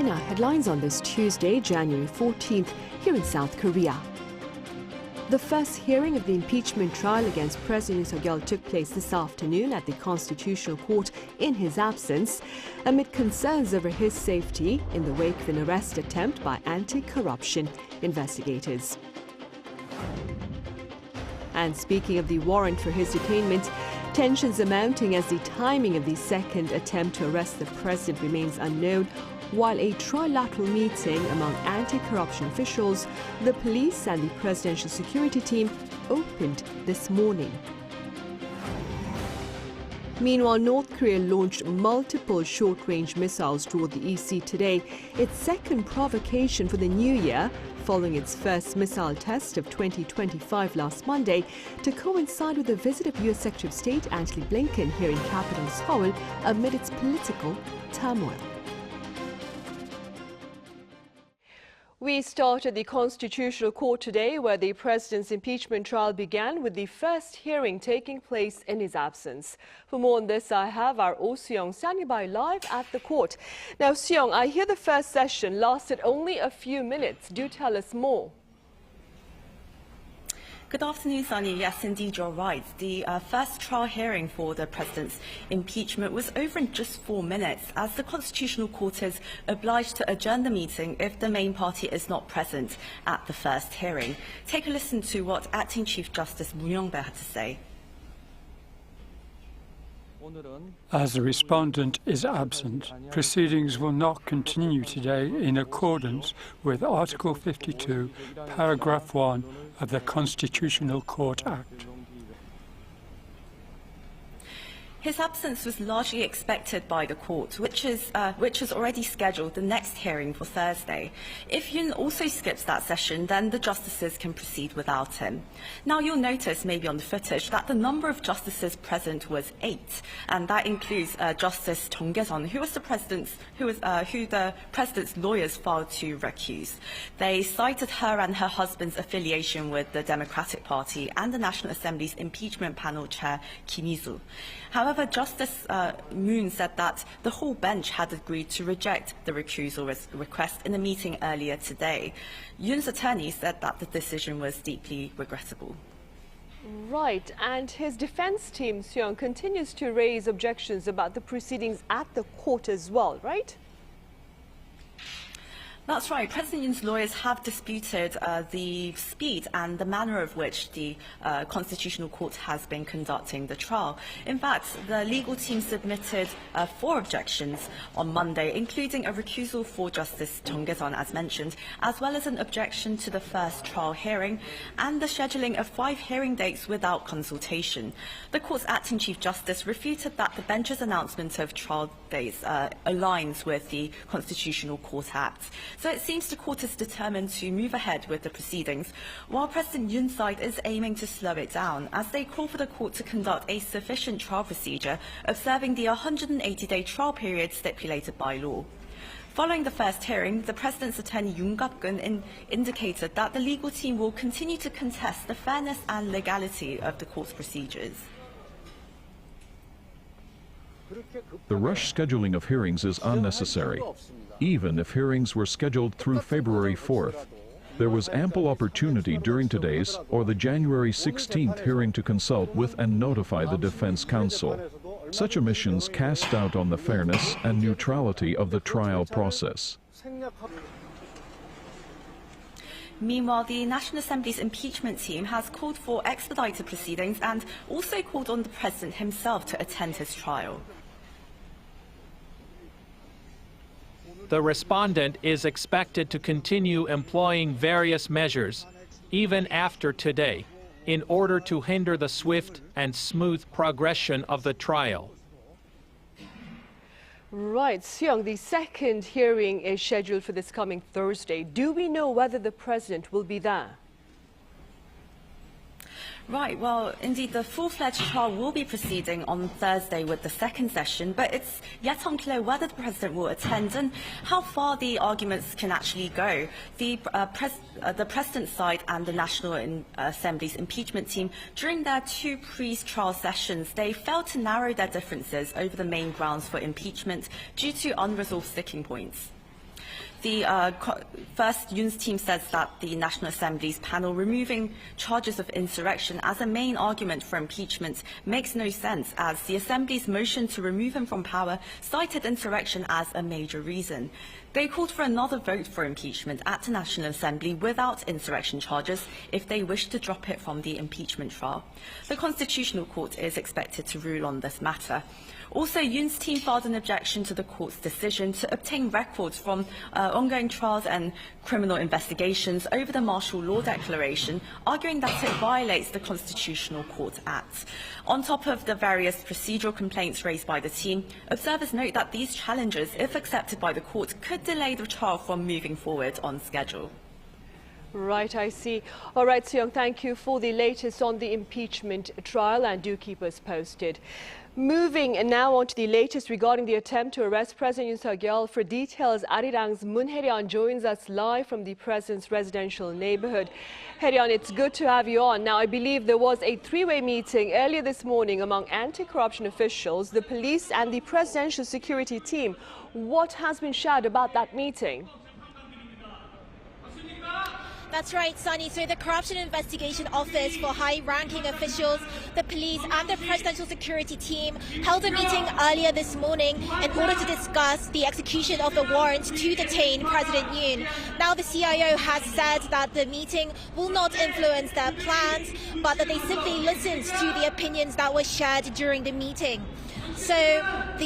In our headlines on this Tuesday, January 14th, here in South Korea. The first hearing of the impeachment trial against President Yoon took place this afternoon at the Constitutional Court in his absence, amid concerns over his safety in the wake of an arrest attempt by anti-corruption investigators. And speaking of the warrant for his detainment, tensions are mounting as the timing of the second attempt to arrest the president remains unknown, while a trilateral meeting among anti-corruption officials, the police and the presidential security team opened this morning. Meanwhile, North Korea launched multiple short-range missiles toward the EC today, its second provocation for the new year, following its first missile test of 2025 last Monday, to coincide with the visit of U.S. Secretary of State Antony Blinken here in capital Seoul amid its political turmoil. We started the Constitutional Court today, where the president's impeachment trial began with the first hearing taking place in his absence. For more on this, I have our Oh Seong standing by live at the court. Now, Seong, I hear the first session lasted only a few minutes. Do tell us more. Good afternoon, Sunny. Yes, indeed, you're right. The first trial hearing for the president's impeachment was over in just 4 minutes, as the Constitutional Court is obliged to adjourn the meeting if the main party is not present at the first hearing. Take a listen to what Acting Chief Justice Yoon had to say. As the respondent is absent, proceedings will not continue today in accordance with Article 52, Paragraph 1 of the Constitutional Court Act. His absence was largely expected by the court, which has already scheduled the next hearing for Thursday. If Yoon also skips that session, then the justices can proceed without him. Now, you'll notice, maybe on the footage, that the number of justices present was 8, and that includes Justice Chung Kye-sun, who the president's lawyers filed to recuse. They cited her and her husband's affiliation with the Democratic Party and the National Assembly's impeachment panel chair, Kim Il-soo. However, Justice Moon said that the whole bench had agreed to reject the recusal request in a meeting earlier today. Yoon's attorney said that the decision was deeply regrettable. Right, and his defense team, Seong, continues to raise objections about the proceedings at the court as well, right? That's right. President Yoon's lawyers have disputed the speed and the manner of which the Constitutional Court has been conducting the trial. In fact, the legal team submitted 4 objections on Monday, including a recusal for Justice Chung Kye-sun, as mentioned, as well as an objection to the first trial hearing and the scheduling of 5 hearing dates without consultation. The court's acting Chief Justice refuted that the bench's announcement of trial dates aligns with the Constitutional Court Act. So it seems the court is determined to move ahead with the proceedings, while President Yoon's side is aiming to slow it down, as they call for the court to conduct a sufficient trial procedure, observing the 180-day trial period stipulated by law. Following the first hearing, the president's attorney Yoon indicated that the legal team will continue to contest the fairness and legality of the court's procedures. The rush scheduling of hearings is unnecessary. Even if hearings were scheduled through February 4th, there was ample opportunity during today's or the January 16th hearing to consult with and notify the defense counsel. Such omissions cast doubt on the fairness and neutrality of the trial process. Meanwhile, the National Assembly's impeachment team has called for expedited proceedings and also called on the president himself to attend his trial. The respondent is expected to continue employing various measures, even after today, in order to hinder the swift and smooth progression of the trial. Right, Seong, the second hearing is scheduled for this coming Thursday. Do we know whether the president will be there? Right, well, indeed, the full-fledged trial will be proceeding on Thursday with the second session, but it's yet unclear whether the president will attend and how far the arguments can actually go. The president's side and the National Assembly's impeachment team, during their 2 pre-trial sessions, they failed to narrow their differences over the main grounds for impeachment due to unresolved sticking points. First, Yoon's team says that the National Assembly's panel removing charges of insurrection as a main argument for impeachment makes no sense, as the Assembly's motion to remove him from power cited insurrection as a major reason. They called for another vote for impeachment at the National Assembly without insurrection charges if they wish to drop it from the impeachment trial. The Constitutional Court is expected to rule on this matter. Also, Yoon's team filed an objection to the court's decision to obtain records from ongoing trials and criminal investigations over the martial law declaration, arguing that it violates the Constitutional Court Act. On top of the various procedural complaints raised by the team, observers note that these challenges, if accepted by the court, could delay the trial from moving forward on schedule. Right, I see. All right, Seong, thank you for the latest on the impeachment trial, and do keep us posted. Moving now on to the latest regarding the attempt to arrest President Yoon Suk-yeol. For details, Arirang's Moon Hae-ryun joins us live from the president's residential neighborhood. Hae-ryun, it's good to have you on. Now, I believe there was a three-way meeting earlier this morning among anti-corruption officials, the police and the presidential security team. What has been shared about that meeting? That's right, Sunny. So the Corruption Investigation Office for high-ranking officials, the police and the Presidential Security Team held a meeting earlier this morning in order to discuss the execution of the warrant to detain President Yoon. Now the CIO has said that the meeting will not influence their plans, but that they simply listened to the opinions that were shared during the meeting. So,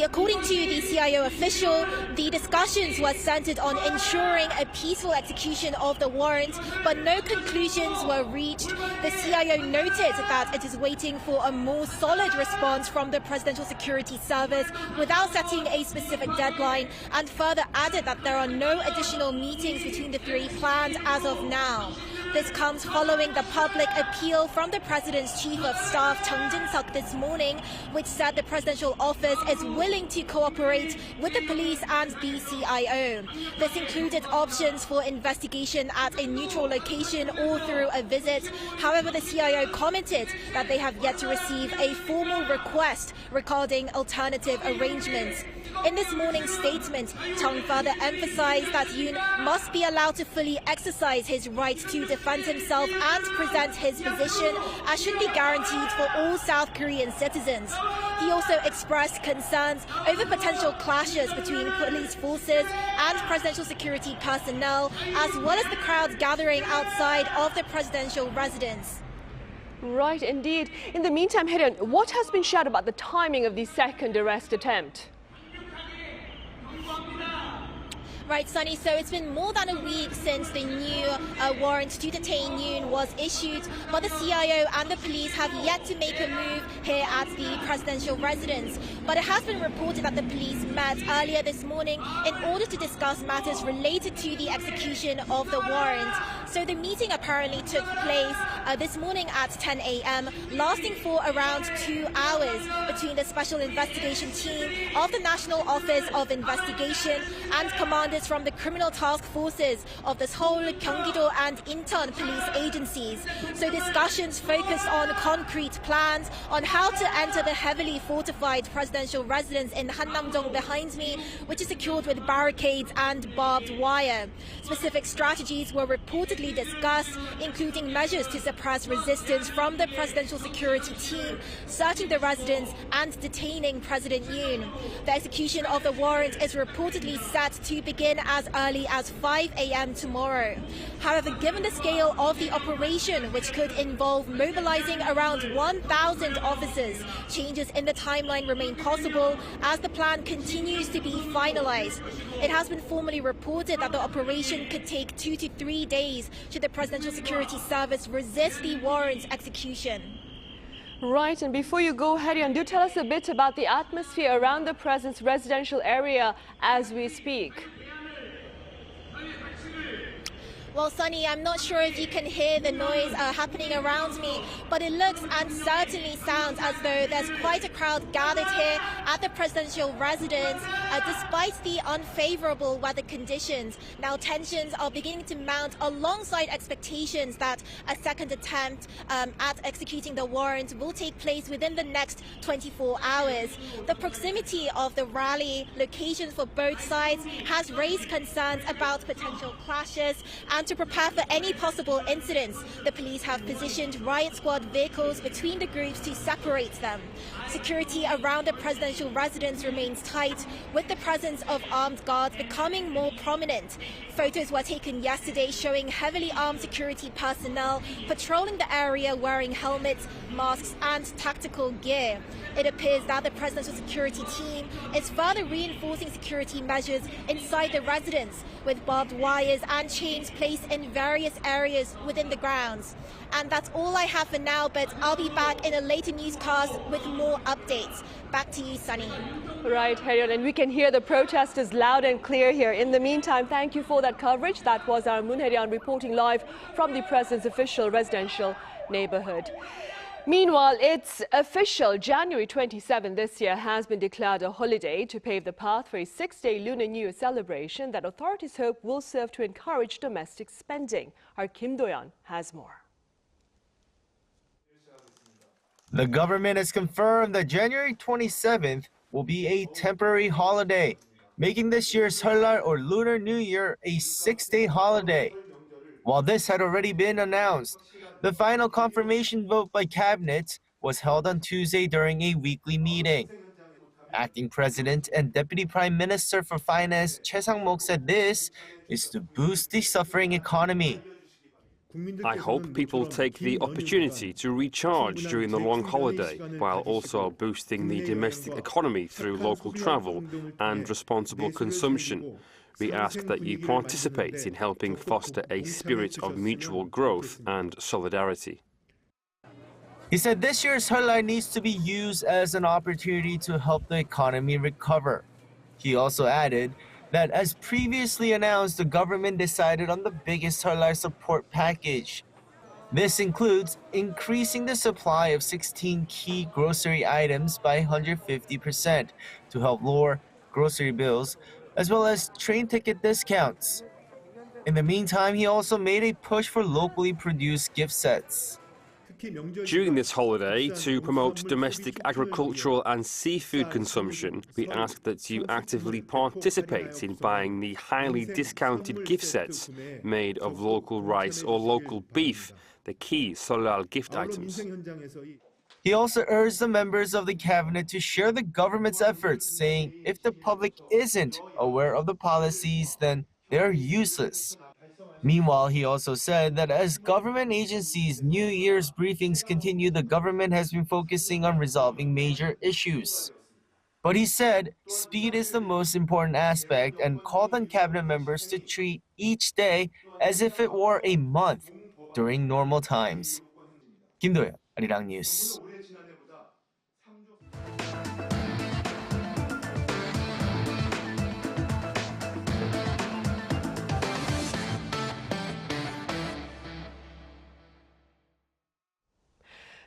according to the CIO official, the discussions were centered on ensuring a peaceful execution of the warrant, but no conclusions were reached. The CIO noted that it is waiting for a more solid response from the Presidential Security Service without setting a specific deadline, and further added that there are no additional meetings between the three planned as of now. This comes following the public appeal from the President's Chief of Staff, Chung Jin-suk, this morning, which said the Presidential Office is willing to cooperate with the police and the CIO. This included options for investigation at a neutral location or through a visit. However, the CIO commented that they have yet to receive a formal request regarding alternative arrangements. In this morning's statement, Chung further emphasized that Yoon must be allowed to fully exercise his right to defend himself and present his position, as should be guaranteed for all South Korean citizens. He also expressed concerns over potential clashes between police forces and presidential security personnel, as well as the crowds gathering outside of the presidential residence. Right, indeed. In the meantime, Hae-ryun, what has been shared about the timing of the second arrest attempt? Right, Sunny. So it's been more than a week since the new warrant to detain Yoon was issued, but the CIO and the police have yet to make a move here at the presidential residence. But it has been reported that the police met earlier this morning in order to discuss matters related to the execution of the warrant. So the meeting apparently took place this morning at 10 a.m., lasting for around 2 hours between the Special Investigation Team of the National Office of Investigation and commanders from the criminal task forces of the Seoul, Gyeonggi-do and Incheon police agencies. So discussions focused on concrete plans on how to enter the heavily fortified presidential residence in Hannam-dong behind me, which is secured with barricades and barbed wire. Specific strategies were reportedly discussed, including measures to suppress resistance from the presidential security team, searching the residence and detaining President Yoon. The execution of the warrant is reportedly set to begin as early as 5 a.m. tomorrow. However, given the scale of the operation, which could involve mobilizing around 1,000 officers, changes in the timeline remain possible as the plan continues to be finalized. It has been formally reported that the operation could take 2 to 3 days should the Presidential Security Service resist the warrant's execution. Right, and before you go, Hae-ryun, do tell us a bit about the atmosphere around the president's residential area as we speak. Well, Sunny, I'm not sure if you can hear the noise happening around me, but it looks and certainly sounds as though there's quite a crowd gathered here at the presidential residence, despite the unfavorable weather conditions. Now, tensions are beginning to mount alongside expectations that a second attempt at executing the warrant will take place within the next 24 hours. The proximity of the rally locations for both sides has raised concerns about potential clashes, and to prepare for any possible incidents, the police have positioned riot squad vehicles between the groups to separate them. Security around the presidential residence remains tight, with the presence of armed guards becoming more prominent. Photos were taken yesterday showing heavily armed security personnel patrolling the area wearing helmets, masks and tactical gear. It appears that the presidential security team is further reinforcing security measures inside the residence, with barbed wires and chains placed in various areas within the grounds. And that's all I have for now, but I'll be back in a later newscast with more updates. Back to you, Sunny. Right, Hyun, and we can hear the protesters loud and clear here. In the meantime, thank you for that coverage. That was our Moon Hye-ryun reporting live from the president's official residential neighborhood. Meanwhile, it's official. January 27 this year has been declared a holiday to pave the path for a 6-day Lunar New Year celebration that authorities hope will serve to encourage domestic spending. Our Kim Do-yeon has more. The government has confirmed that January 27th will be a temporary holiday, making this year's Seollal or Lunar New Year a 6-day holiday. While this had already been announced, the final confirmation vote by Cabinet was held on Tuesday during a weekly meeting. Acting President and Deputy Prime Minister for Finance Choi Sang-mok said this is to boost the suffering economy. I hope people take the opportunity to recharge during the long holiday, while also boosting the domestic economy through local travel and responsible consumption. We ask that you participate in helping foster a spirit of mutual growth and solidarity. He said this year's Seollal needs to be used as an opportunity to help the economy recover. He also added that as previously announced, the government decided on the biggest Seollal support package. This includes increasing the supply of 16 key grocery items by 150% to help lower grocery bills, as well as train ticket discounts. In the meantime, he also made a push for locally produced gift sets. During this holiday, to promote domestic agricultural and seafood consumption, we ask that you actively participate in buying the highly discounted gift sets made of local rice or local beef, the key Seollal gift items. He also urged the members of the cabinet to share the government's efforts, saying if the public isn't aware of the policies, then they're useless. Meanwhile, he also said that as government agencies' New Year's briefings continue, the government has been focusing on resolving major issues. But he said speed is the most important aspect and called on cabinet members to treat each day as if it were a month during normal times. Kim Do-yeon, Arirang News.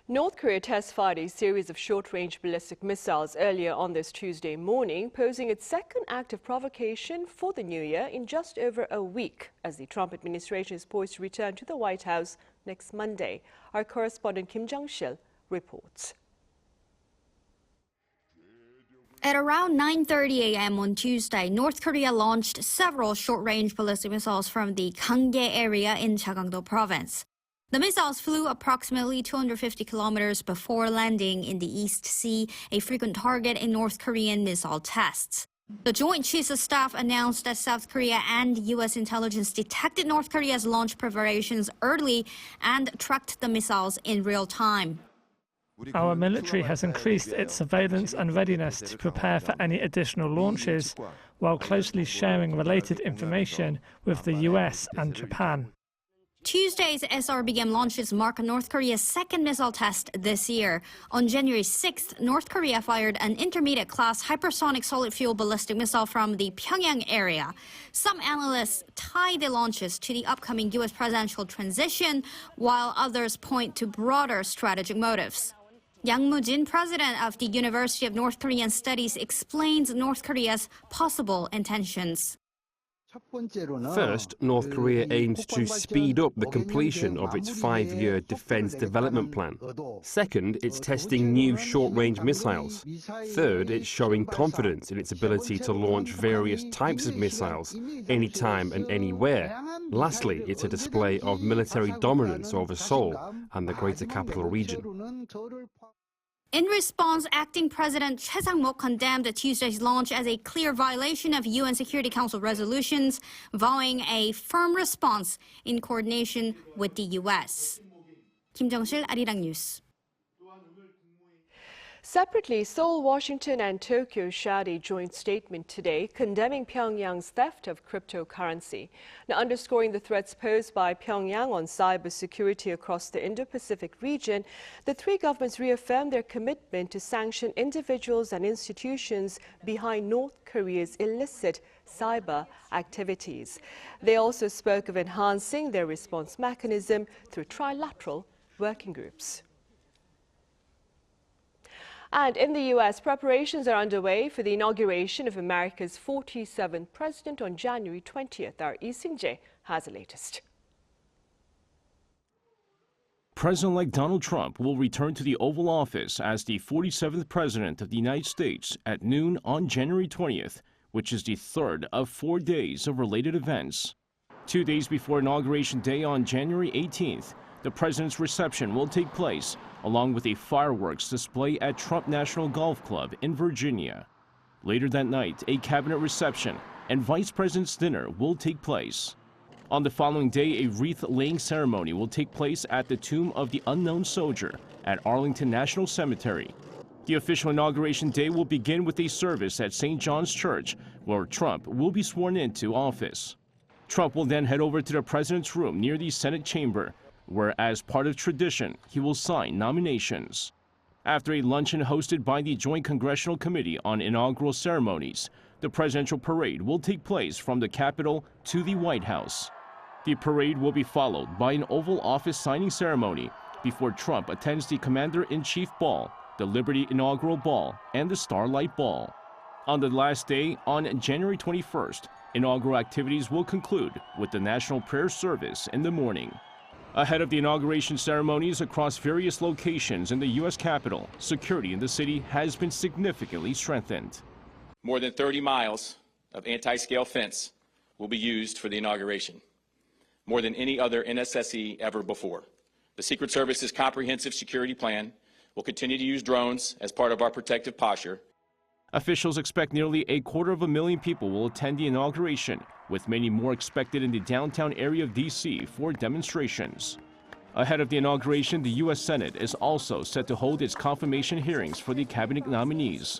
North Korea test-fired a series of short-range ballistic missiles earlier on this Tuesday morning, posing its second act of provocation for the new year in just over a week, as the Trump administration is poised to return to the White House next Monday. Our correspondent Kim Jang-sil reports. At around 9:30 a.m. on Tuesday, North Korea launched several short-range ballistic missiles from the Ganggae area in Jeongdo province. The missiles flew approximately 250 kilometers before landing in the East Sea, a frequent target in North Korean missile tests. The Joint Chiefs of Staff announced that South Korea and U.S. intelligence detected North Korea's launch preparations early and tracked the missiles in real time. Our military has increased its surveillance and readiness to prepare for any additional launches, while closely sharing related information with the U.S. and Japan. Tuesday's SRBM launches mark North Korea's second missile test this year. On January 6th, North Korea fired an intermediate-class hypersonic solid-fuel ballistic missile from the Pyongyang area. Some analysts tie the launches to the upcoming U.S. presidential transition, while others point to broader strategic motives. Yang Mu-jin, president of the University of North Korean Studies, explains North Korea's possible intentions. First, North Korea aims to speed up the completion of its 5-year defense development plan. Second, it's testing new short-range missiles. Third, it's showing confidence in its ability to launch various types of missiles anytime and anywhere. Lastly, it's a display of military dominance over Seoul and the greater capital region. In response, acting President Choi Sang-mok condemned Tuesday's launch as a clear violation of UN Security Council resolutions, vowing a firm response in coordination with the U.S. Kim Jong-sil, Arirang News. Separately, Seoul, Washington and Tokyo shared a joint statement today condemning Pyongyang's theft of cryptocurrency. Now, underscoring the threats posed by Pyongyang on cybersecurity across the Indo-Pacific region, the three governments reaffirmed their commitment to sanction individuals and institutions behind North Korea's illicit cyber activities. They also spoke of enhancing their response mechanism through trilateral working groups. And in the U.S., preparations are underway for the inauguration of America's 47th president on January 20th. Our Lee Sing-jae has the latest. President-elect Donald Trump will return to the Oval Office as the 47th president of the United States at noon on January 20th, which is the third of 4 days of related events. 2 days before Inauguration Day on January 18th, the president's reception will take place, along with a fireworks display at Trump National Golf Club in Virginia. Later that night, a cabinet reception and vice president's dinner will take place. On the following day, a wreath-laying ceremony will take place at the Tomb of the Unknown Soldier at Arlington National Cemetery. The official Inauguration Day will begin with a service at St. John's Church, where Trump will be sworn into office. Trump will then head over to the president's room near the Senate chamber, where, as part of tradition, he will sign nominations. After a luncheon hosted by the Joint Congressional Committee on Inaugural Ceremonies, the presidential parade will take place from the Capitol to the White House. The parade will be followed by an Oval Office signing ceremony before Trump attends the Commander-in-Chief Ball, the Liberty Inaugural Ball, and the Starlight Ball. On the last day, on January 21st, inaugural activities will conclude with the National Prayer Service in the morning. Ahead of the inauguration ceremonies across various locations in the U.S. Capitol, security in the city has been significantly strengthened. More than 30 miles of anti-scale fence will be used for the inauguration, more than any other NSSE ever before. The Secret Service's comprehensive security plan will continue to use drones as part of our protective posture. Officials expect nearly 250,000 people will attend the inauguration, with many more expected in the downtown area of D.C. for demonstrations. Ahead of the inauguration, the U.S. Senate is also set to hold its confirmation hearings for the cabinet nominees.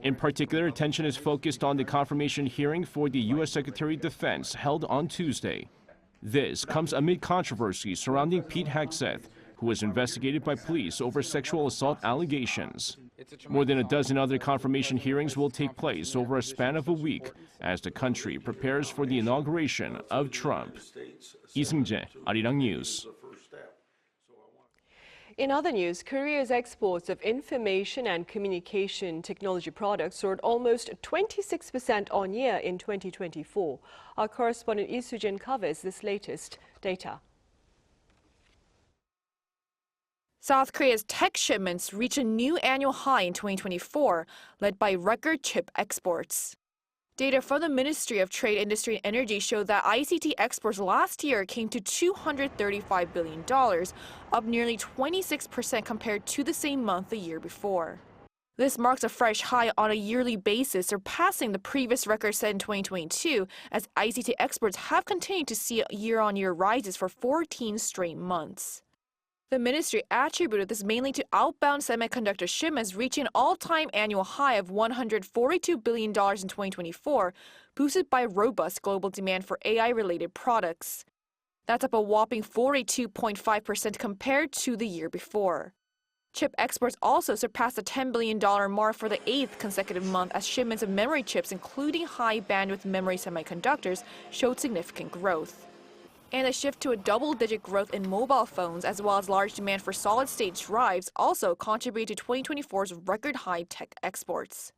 In particular, attention is focused on the confirmation hearing for the U.S. Secretary of Defense held on Tuesday. This comes amid controversy surrounding Pete Hegseth, who was investigated by police over sexual assault allegations. More than a dozen other confirmation hearings will take place over a span of a week as the country prepares for the inauguration of Trump. Lee Sing-jae, Arirang News. In other news, Korea's exports of information and communication technology products soared almost 26% on year in 2024. Our correspondent Lee Soo-jin covers this latest data. South Korea's tech shipments reached a new annual high in 2024, led by record chip exports. Data from the Ministry of Trade, Industry and Energy showed that ICT exports last year came to $235 billion, up nearly 26% compared to the same month the year before. This marks a fresh high on a yearly basis, surpassing the previous record set in 2022, as ICT exports have continued to see year-on-year rises for 14 straight months. The ministry attributed this mainly to outbound semiconductor shipments reaching an all-time annual high of $142 billion in 2024, boosted by robust global demand for AI-related products. That's up a whopping 42.5% compared to the year before. Chip exports also surpassed the $10 billion mark for the 8th consecutive month as shipments of memory chips, including high-bandwidth memory semiconductors, showed significant growth. And a shift to a double-digit growth in mobile phones, as well as large demand for solid-state drives, also contributed to 2024's record-high tech exports.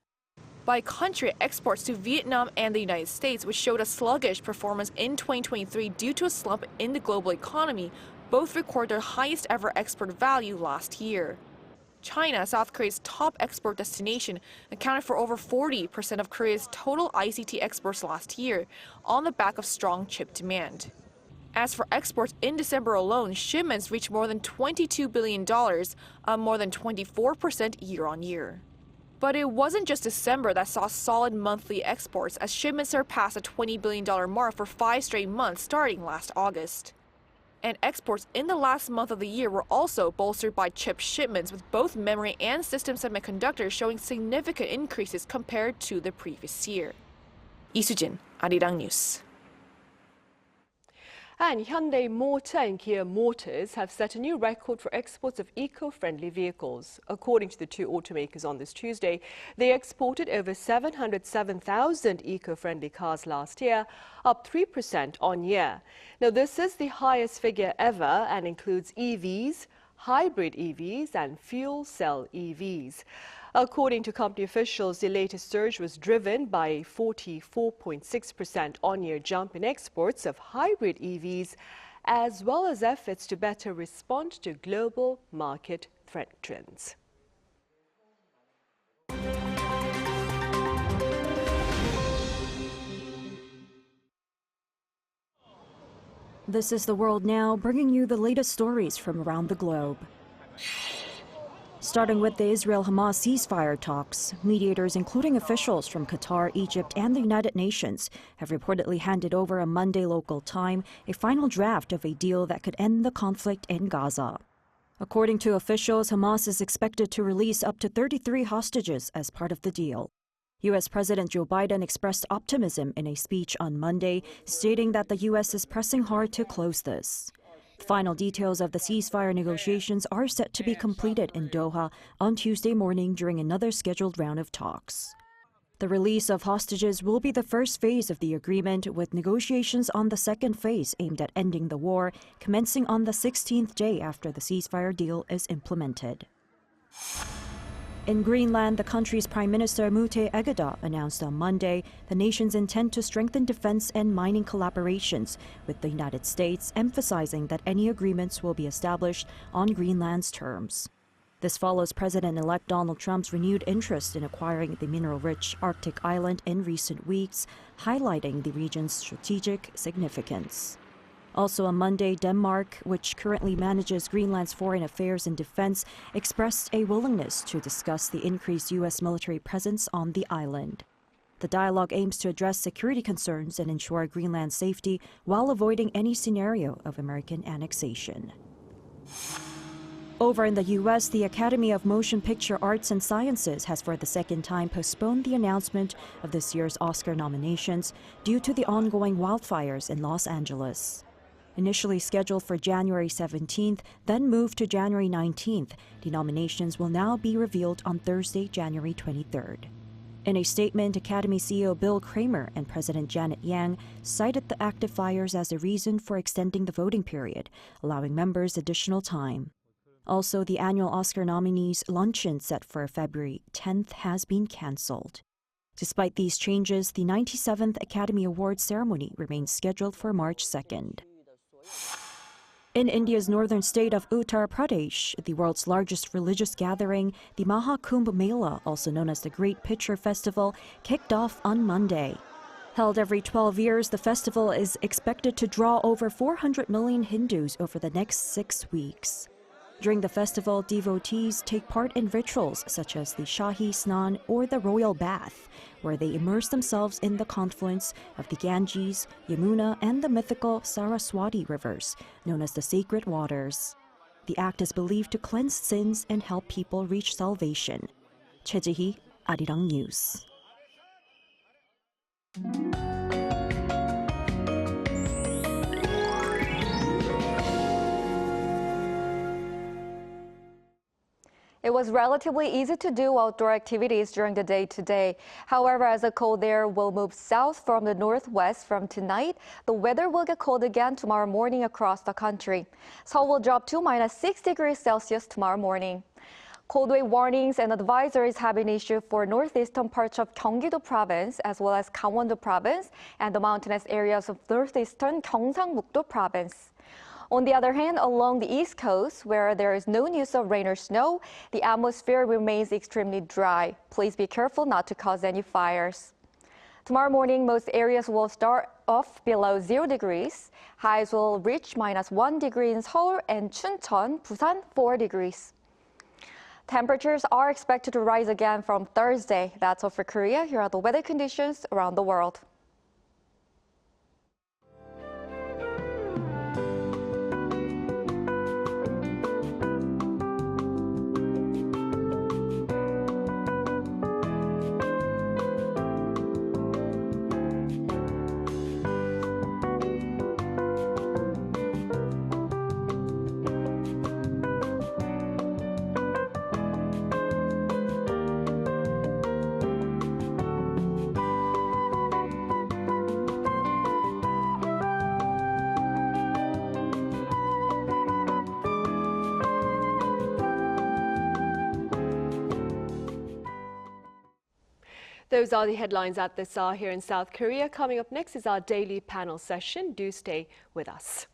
By country, exports to Vietnam and the United States, which showed a sluggish performance in 2023 due to a slump in the global economy, both recorded their highest ever export value last year. China, South Korea's top export destination, accounted for over 40% of Korea's total ICT exports last year, on the back of strong chip demand. As for exports in December alone, shipments reached more than $22 billion, up more than 24% year-on-year. But it wasn't just December that saw solid monthly exports, as shipments surpassed a $20 billion mark for 5 straight months starting last August. And exports in the last month of the year were also bolstered by chip shipments, with both memory and system semiconductors showing significant increases compared to the previous year. Lee Soo-jin, Arirang News. And Hyundai Motor and Kia Motors have set a new record for exports of eco-friendly vehicles. According to the two automakers on this Tuesday, they exported over 707,000 eco-friendly cars last year, up 3% on year. Now, this is the highest figure ever and includes EVs, hybrid EVs and fuel cell EVs. According to company officials, the latest surge was driven by a 44.6% on-year jump in exports of hybrid EVs, as well as efforts to better respond to global market trends. This is The World Now, bringing you the latest stories from around the globe. Starting with the Israel-Hamas ceasefire talks, mediators, including officials from Qatar, Egypt, and the United Nations, have reportedly handed over on Monday local time a final draft of a deal that could end the conflict in Gaza. According to officials, Hamas is expected to release up to 33 hostages as part of the deal. U.S. President Joe Biden expressed optimism in a speech on Monday, stating that the U.S. is pressing hard to close this. Final details of the ceasefire negotiations are set to be completed in Doha on Tuesday morning during another scheduled round of talks. The release of hostages will be the first phase of the agreement, with negotiations on the second phase aimed at ending the war, commencing on the 16th day after the ceasefire deal is implemented. In Greenland, the country's Prime Minister Mute Egeda announced on Monday the nation's intent to strengthen defense and mining collaborations with the United States, emphasizing that any agreements will be established on Greenland's terms. This follows President-elect Donald Trump's renewed interest in acquiring the mineral-rich Arctic island in recent weeks, highlighting the region's strategic significance. Also on Monday, Denmark, which currently manages Greenland's foreign affairs and defense, expressed a willingness to discuss the increased U.S. military presence on the island. The dialogue aims to address security concerns and ensure Greenland's safety while avoiding any scenario of American annexation. Over in the U.S., the Academy of Motion Picture Arts and Sciences has for the second time postponed the announcement of this year's Oscar nominations due to the ongoing wildfires in Los Angeles. Initially scheduled for January 17th, then moved to January 19th, the nominations will now be revealed on Thursday, January 23rd. In a statement, Academy CEO Bill Kramer and President Janet Yang cited the active fires as a reason for extending the voting period, allowing members additional time. Also, the annual Oscar nominees luncheon set for February 10th has been canceled. Despite these changes, the 97th Academy Awards ceremony remains scheduled for March 2nd. In India's northern state of Uttar Pradesh, the world's largest religious gathering, the Mahakumbh Mela, also known as the Great Pitcher Festival, kicked off on Monday. Held every 12 years, the festival is expected to draw over 400 million Hindus over the next 6 weeks. During the festival, devotees take part in rituals such as the Shahi Snan or the Royal Bath, where they immerse themselves in the confluence of the Ganges, Yamuna, and the mythical Saraswati rivers, known as the Sacred Waters. The act is believed to cleanse sins and help people reach salvation. Choi Ji-hee, Arirang News. It was relatively easy to do outdoor activities during the day today. However, as the cold air will move south from the northwest from tonight, the weather will get cold again tomorrow morning across the country. Seoul will drop to -6 degrees Celsius tomorrow morning. Cold wave warnings and advisories have been issued for northeastern parts of Gyeonggi-do province as well as Gangwon-do province and the mountainous areas of northeastern Gyeongsang-mukdo province. On the other hand, along the east coast, where there is no news of rain or snow, the atmosphere remains extremely dry. Please be careful not to cause any fires. Tomorrow morning, most areas will start off below 0 degrees. Highs will reach -1 degree in Seoul and Chuncheon, Busan 4 degrees. Temperatures are expected to rise again from Thursday. That's all for Korea. Here are the weather conditions around the world. Those are the headlines at this hour here in South Korea. Coming up next is our daily panel session. Do stay with us.